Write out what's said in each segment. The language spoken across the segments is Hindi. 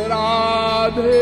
राधे।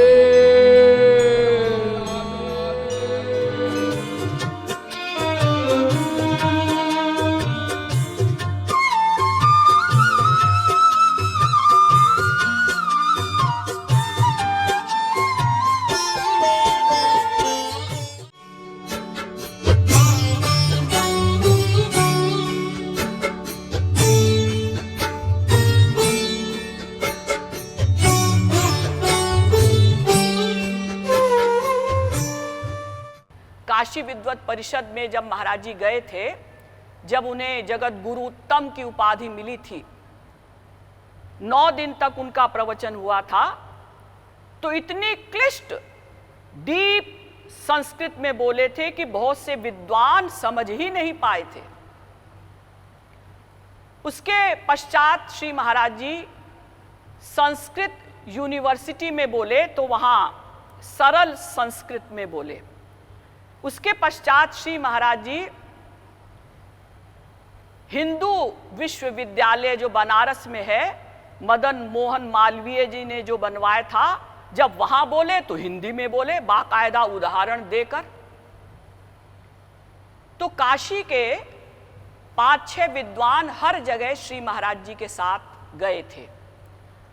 काशी विद्वत परिषद में जब महाराज जी गए थे, जब उन्हें जगत गुरु उत्तम की उपाधि मिली थी, 9 दिन तक उनका प्रवचन हुआ था, तो इतनी क्लिष्ट डीप संस्कृत में बोले थे कि बहुत से विद्वान समझ ही नहीं पाए थे। उसके पश्चात श्री महाराज जी संस्कृत यूनिवर्सिटी में बोले तो वहां सरल संस्कृत में बोले। उसके पश्चात श्री महाराज जी हिंदू विश्वविद्यालय जो बनारस में है, मदन मोहन मालवीय जी ने जो बनवाया था, जब वहां बोले तो हिंदी में बोले, बाकायदा उदाहरण देकर। तो काशी के 5-6 विद्वान हर जगह श्री महाराज जी के साथ गए थे।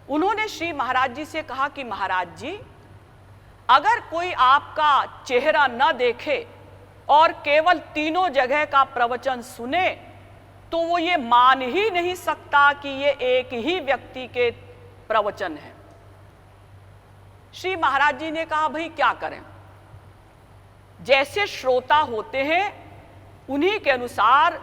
उन्होंने श्री महाराज जी से कहा कि महाराज जी, अगर कोई आपका चेहरा न देखे और केवल तीनों जगह का प्रवचन सुने तो वो ये मान ही नहीं सकता कि ये एक ही व्यक्ति के प्रवचन है। श्री महाराज जी ने कहा, भाई क्या करें, जैसे श्रोता होते हैं उन्हीं के अनुसार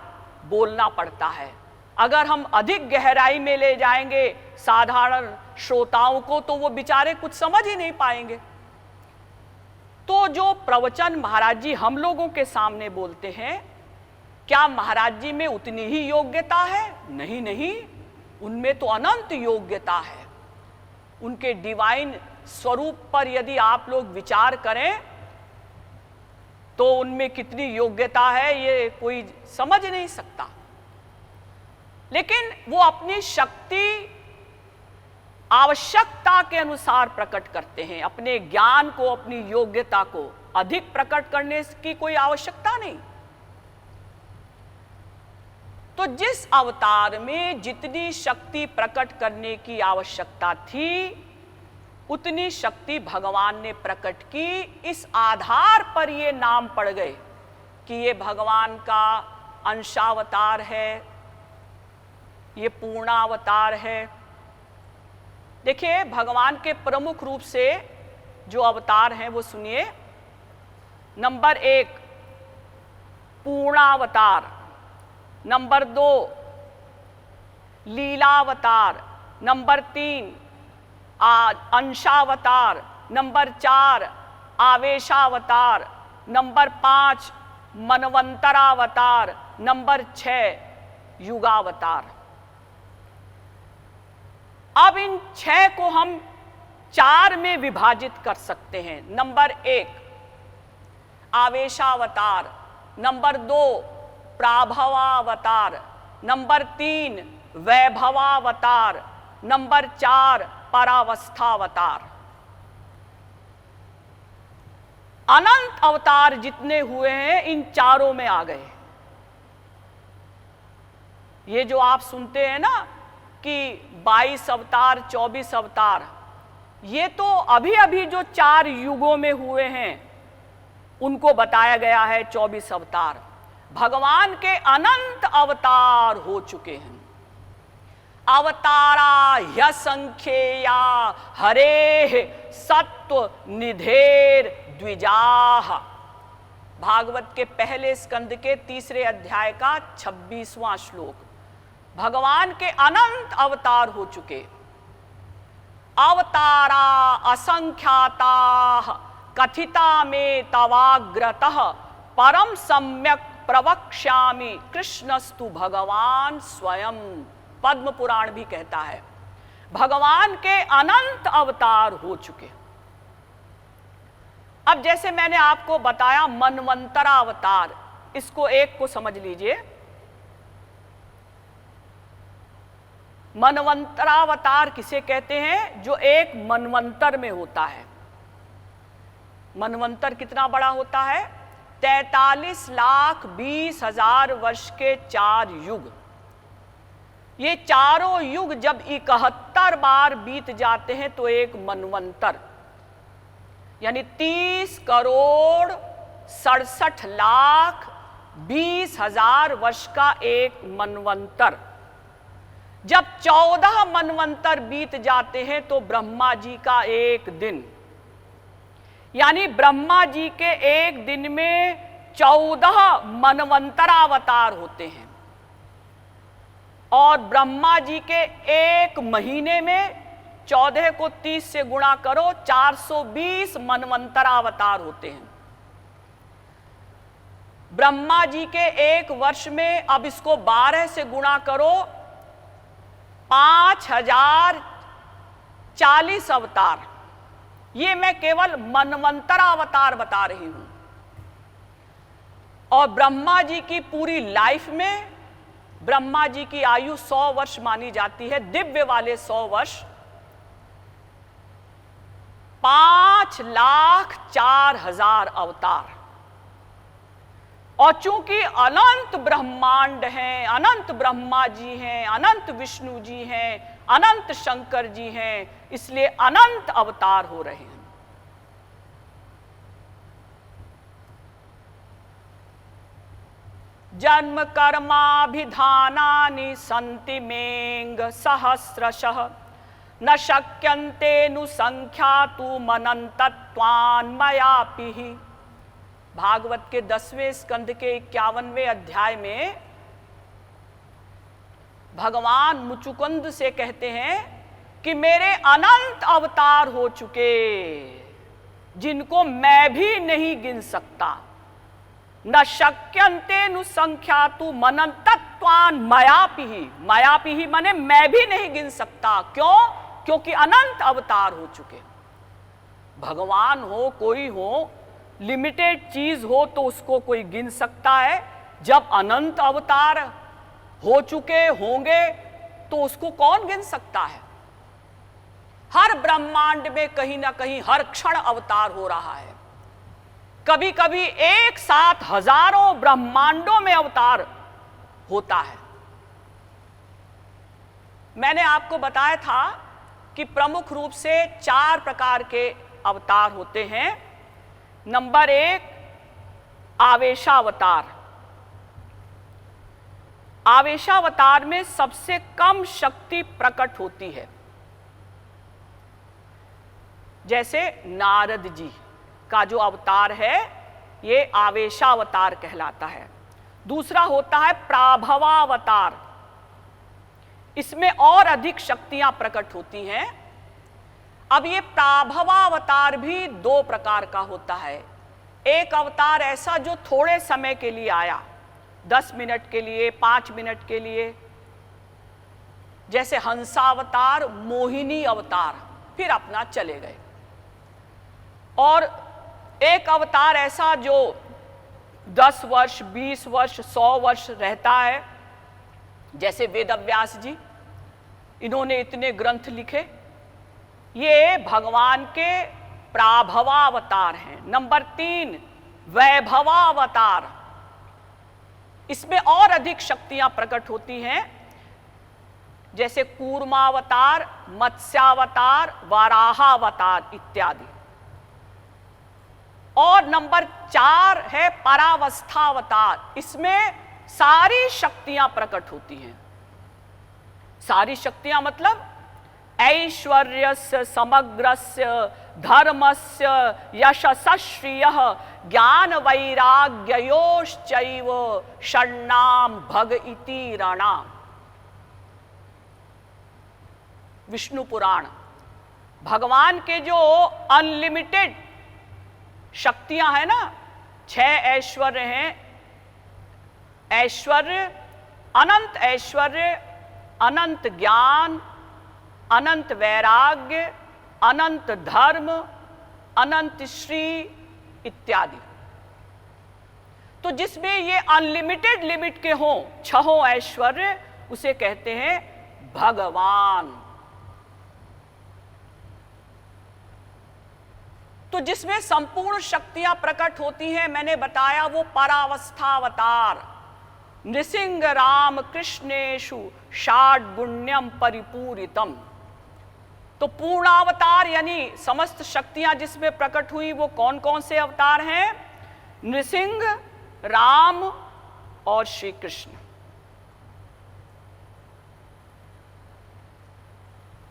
बोलना पड़ता है। अगर हम अधिक गहराई में ले जाएंगे साधारण श्रोताओं को तो वो बेचारे कुछ समझ ही नहीं पाएंगे। तो जो प्रवचन महाराज जी हम लोगों के सामने बोलते हैं, क्या महाराज जी में उतनी ही योग्यता है? नहीं नहीं, उनमें तो अनंत योग्यता है। उनके डिवाइन स्वरूप पर यदि आप लोग विचार करें तो उनमें कितनी योग्यता है ये कोई समझ नहीं सकता। लेकिन वो अपनी शक्ति आवश्यकता के अनुसार प्रकट करते हैं। अपने ज्ञान को, अपनी योग्यता को अधिक प्रकट करने की कोई आवश्यकता नहीं। तो जिस अवतार में जितनी शक्ति प्रकट करने की आवश्यकता थी, उतनी शक्ति भगवान ने प्रकट की। इस आधार पर ये नाम पड़ गए कि ये भगवान का अंशावतार है, ये पूर्णावतार है। देखिए, भगवान के प्रमुख रूप से जो अवतार हैं वो सुनिए। नंबर 1 पूर्णावतार, नंबर 2 लीलावतार, नंबर 3 अंशावतार, नंबर 4 आवेशावतार, नंबर 5 मनवंतरावतार, नंबर 6 युगावतार। अब इन 6 को हम 4 में विभाजित कर सकते हैं। नंबर 1 आवेशावतार, नंबर 2 प्राभवावतार, नंबर 3 वैभवावतार, नंबर 4 परावस्थावतार। अनंत अवतार जितने हुए हैं इन चारों में आ गए। ये जो आप सुनते हैं ना कि 22 अवतार, 24 अवतार, ये तो अभी अभी जो 4 युगों में हुए हैं उनको बताया गया है 24 अवतार। भगवान के अनंत अवतार हो चुके हैं। अवतारा ह्यसंख्येया हरे सत्व निधेर द्विजाह। भागवत के पहले स्कंद के 3 अध्याय का 26वां श्लोक। भगवान के अनंत अवतार हो चुके। अवतारा असंख्याता कथिता में तवाग्रतः परम सम्यक प्रवक्ष्यामि कृष्णस्तु भगवान स्वयं। पद्म पुराण भी कहता है भगवान के अनंत अवतार हो चुके। अब जैसे मैंने आपको बताया मनवंतरा अवतार, इसको एक को समझ लीजिए। मनवंतरावतार किसे कहते हैं? जो एक मनवंतर में होता है। मनवंतर कितना बड़ा होता है? 43,20,000 वर्ष के 4 युग। ये चारों युग जब 71 बार बीत जाते हैं तो एक मनवंतर, यानी 30,67,20,000 वर्ष का एक मनवंतर। जब 14 मनवंतर बीत जाते हैं तो ब्रह्मा जी का एक दिन, यानी ब्रह्मा जी के एक दिन में 14 मनवंतरावतार होते हैं, और ब्रह्मा जी के एक महीने में 14 को 30 से गुणा करो, 420 मनवंतरावतार होते हैं। ब्रह्मा जी के एक वर्ष में, अब इसको 12 से गुणा करो, 5040 अवतार। ये मैं केवल मनवंतरावतार बता रही हूं। और ब्रह्मा जी की पूरी लाइफ में, ब्रह्मा जी की आयु 100 वर्ष मानी जाती है, दिव्य वाले 100 वर्ष। 5,04,000 अवतार। और चूंकि अनंत ब्रह्मांड हैं, अनंत ब्रह्मा जी हैं, अनंत विष्णु जी हैं, अनंत शंकर जी हैं, इसलिए अनंत अवतार हो रहे हैं। जन्म कर्माभिधानानि सन्ति मेंग सहस्रशः न शक्यन्ते नु संख्यातु मनन्तत्वान्मयापि। भागवत के 10वें स्कंद के 51वें अध्याय में भगवान मुचुकुंद से कहते हैं कि मेरे अनंत अवतार हो चुके, जिनको मैं भी नहीं गिन सकता। न शक्यन्ते नु संख्यातु मनन्तत्वान् मयापि। मयापि माने मैं भी नहीं गिन सकता। क्यों? क्योंकि अनंत अवतार हो चुके। भगवान हो, कोई हो, लिमिटेड चीज हो तो उसको कोई गिन सकता है। जब अनंत अवतार हो चुके होंगे तो उसको कौन गिन सकता है? हर ब्रह्मांड में कहीं ना कहीं हर क्षण अवतार हो रहा है। कभी कभी एक साथ हजारों ब्रह्मांडों में अवतार होता है। मैंने आपको बताया था कि प्रमुख रूप से 4 प्रकार के अवतार होते हैं। नंबर 1, आवेशावतार। आवेशावतार में सबसे कम शक्ति प्रकट होती है, जैसे नारद जी का जो अवतार है ये आवेशावतार कहलाता है। दूसरा होता है प्राभवावतार। इसमें और अधिक शक्तियां प्रकट होती हैं। अब ये प्राभवावतार भी 2 प्रकार का होता है। एक अवतार ऐसा जो थोड़े समय के लिए आया, 10 मिनट के लिए, 5 मिनट के लिए, जैसे हंसावतार, मोहिनी अवतार, फिर अपना चले गए। और एक अवतार ऐसा जो 10 वर्ष, 20 वर्ष, 100 वर्ष रहता है, जैसे वेदव्यास जी, इन्होंने इतने ग्रंथ लिखे। ये भगवान के प्राभवावतार हैं। नंबर 3, वैभवावतार। इसमें और अधिक शक्तियां प्रकट होती हैं, जैसे कूर्मावतार, मत्स्यावतार, वाराहावतार इत्यादि। और नंबर 4 है परावस्थावतार। इसमें सारी शक्तियां प्रकट होती हैं। सारी शक्तियां मतलब ऐश्वर्यस्य, समग्रस्य, धर्मस्य, यशस्श्रियः, ज्ञान वैराग्ययोश्चैव षण्णाम भग इति रणा। विष्णु पुराण। भगवान के जो अनलिमिटेड शक्तियां हैं ना, 6 ऐश्वर्य हैं। ऐश्वर्य, अनंत ज्ञान, अनंत वैराग्य, अनंत धर्म, अनंत श्री इत्यादि। तो जिसमें ये अनलिमिटेड लिमिट के हों 6 ऐश्वर्य, उसे कहते हैं भगवान। तो जिसमें संपूर्ण शक्तियां प्रकट होती हैं, मैंने बताया वो परावस्थावतार नृसिंह राम कृष्णेशु षाड्गुण्यम परिपूरितम। तो पूर्णावतार यानी समस्त शक्तियां जिसमें प्रकट हुई वो कौन कौन से अवतार हैं? नृसिंह, राम और श्री कृष्ण।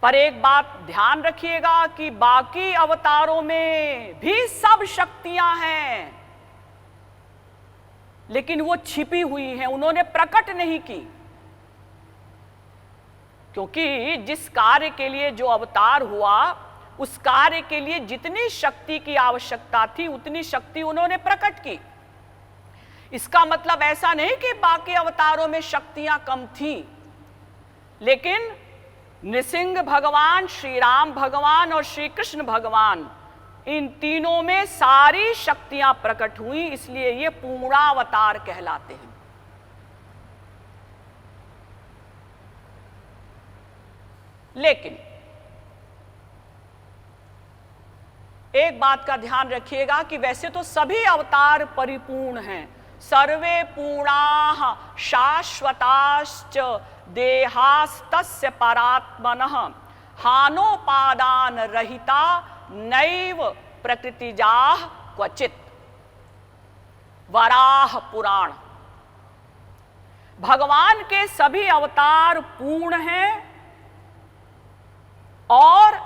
पर एक बात ध्यान रखिएगा कि बाकी अवतारों में भी सब शक्तियां हैं, लेकिन वो छिपी हुई हैं, उन्होंने प्रकट नहीं की। क्योंकि जिस कार्य के लिए जो अवतार हुआ, उस कार्य के लिए जितनी शक्ति की आवश्यकता थी उतनी शक्ति उन्होंने प्रकट की। इसका मतलब ऐसा नहीं कि बाकी अवतारों में शक्तियां कम थी, लेकिन नृसिंह भगवान, श्री राम भगवान और श्री कृष्ण भगवान, इन तीनों में सारी शक्तियां प्रकट हुई, इसलिए ये पूर्णावतार कहलाते हैं। लेकिन एक बात का ध्यान रखिएगा कि वैसे तो सभी अवतार परिपूर्ण हैं। सर्वे पूर्णाः शाश्वताश्च देहास्तस्य परात्मनः हानोपादान रहिता नैव प्रकृतिजाः क्वचित्। वराह पुराण। भगवान के सभी अवतार पूर्ण हैं और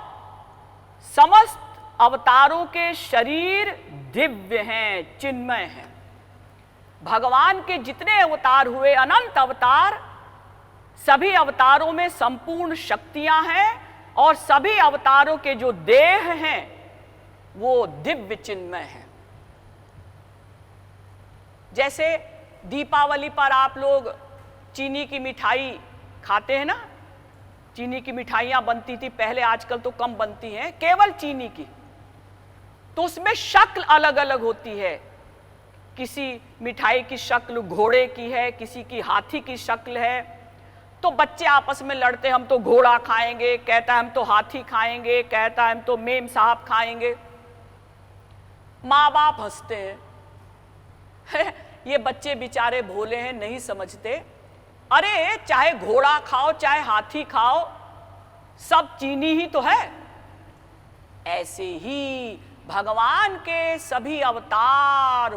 समस्त अवतारों के शरीर दिव्य हैं, चिन्मय हैं। भगवान के जितने अवतार हुए, अनंत अवतार, सभी अवतारों में संपूर्ण शक्तियां हैं और सभी अवतारों के जो देह हैं वो दिव्य चिन्मय हैं। जैसे दीपावली पर आप लोग चीनी की मिठाई खाते हैं ना, चीनी की मिठाइयां बनती थी पहले, आजकल तो कम बनती हैं, केवल चीनी की। तो उसमें शक्ल अलग अलग होती है, किसी मिठाई की शक्ल घोड़े की है, किसी की हाथी की शक्ल है। तो बच्चे आपस में लड़ते, हम तो घोड़ा खाएंगे, कहता है हम तो हाथी खाएंगे, कहता है हम तो मेम साहब खाएंगे। माँ बाप हंसते हैं ये बच्चे बेचारे भोले हैं, नहीं समझते। अरे चाहे घोड़ा खाओ चाहे हाथी खाओ, सब चीनी ही तो है। ऐसे ही भगवान के सभी अवतार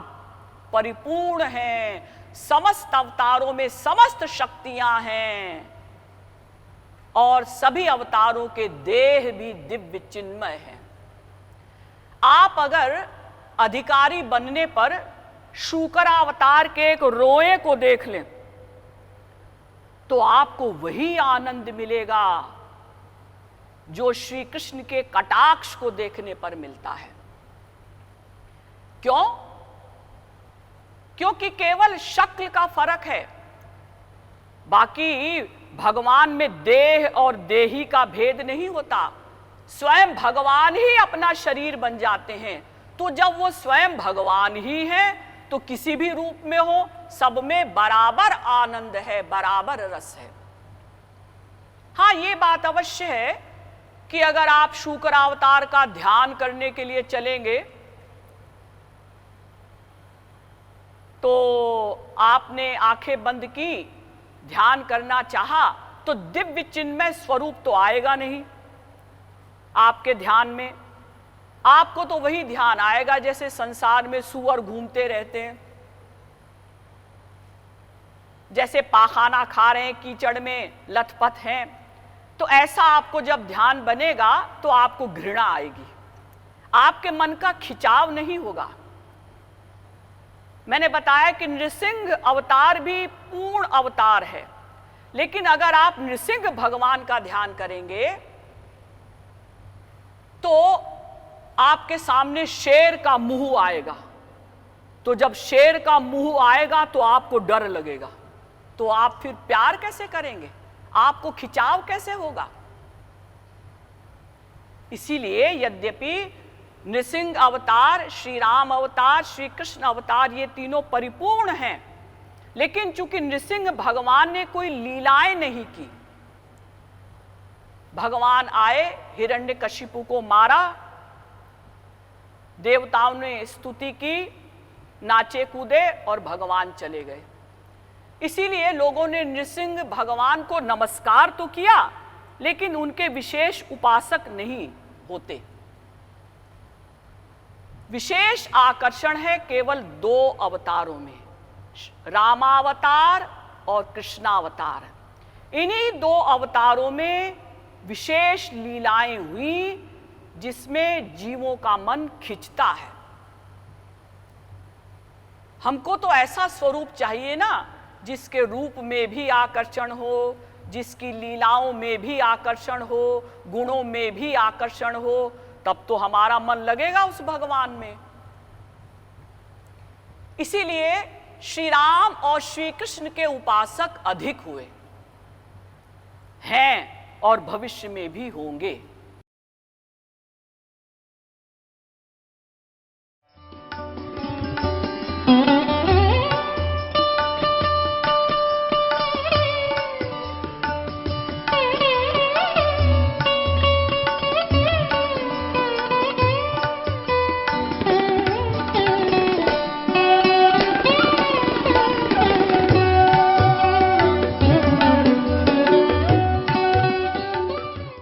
परिपूर्ण हैं, समस्त अवतारों में समस्त शक्तियां हैं और सभी अवतारों के देह भी दिव्य चिन्मय हैं। आप अगर अधिकारी बनने पर शूकरावतार के एक रोए को देख लें तो आपको वही आनंद मिलेगा जो श्री कृष्ण के कटाक्ष को देखने पर मिलता है। क्यों? क्योंकि केवल शक्ल का फर्क है, बाकी भगवान में देह और देही का भेद नहीं होता। स्वयं भगवान ही अपना शरीर बन जाते हैं। तो जब वो स्वयं भगवान ही हैं तो किसी भी रूप में हो, सब में बराबर आनंद है, बराबर रस है। हाँ, ये बात अवश्य है कि अगर आप शूकरावतार का ध्यान करने के लिए चलेंगे तो आपने आंखें बंद की, ध्यान करना चाहा तो दिव्य चिन्मय स्वरूप तो आएगा नहीं आपके ध्यान में। आपको तो वही ध्यान आएगा जैसे संसार में सूअर घूमते रहते हैं, जैसे पाखाना खा रहे हैं, कीचड़ में लथपथ हैं। तो ऐसा आपको जब ध्यान बनेगा तो आपको घृणा आएगी, आपके मन का खिंचाव नहीं होगा। मैंने बताया कि नृसिंह अवतार भी पूर्ण अवतार है, लेकिन अगर आप नृसिंह भगवान का ध्यान करेंगे तो आपके सामने शेर का मुंह आएगा। तो जब शेर का मुंह आएगा तो आपको डर लगेगा, तो आप फिर प्यार कैसे करेंगे, आपको खिंचाव कैसे होगा। इसीलिए यद्यपि नृसिंह अवतार, श्री राम अवतार, श्री कृष्ण अवतार ये तीनों परिपूर्ण हैं, लेकिन चूंकि नृसिंह भगवान ने कोई लीलाएं नहीं की, भगवान आए, हिरण्यकशिपु को मारा, देवताओं ने स्तुति की, नाचे कूदे और भगवान चले गए। इसीलिए लोगों ने नृसिंह भगवान को नमस्कार तो किया, लेकिन उनके विशेष उपासक नहीं होते। विशेष आकर्षण है केवल 2 अवतारों में, रामावतार और कृष्णावतार। इन्हीं 2 अवतारों में विशेष लीलाएं हुई जिसमें जीवों का मन खिंचता है। हमको तो ऐसा स्वरूप चाहिए ना जिसके रूप में भी आकर्षण हो, जिसकी लीलाओं में भी आकर्षण हो, गुणों में भी आकर्षण हो, तब तो हमारा मन लगेगा उस भगवान में। इसीलिए श्री राम और श्री कृष्ण के उपासक अधिक हुए हैं और भविष्य में भी होंगे।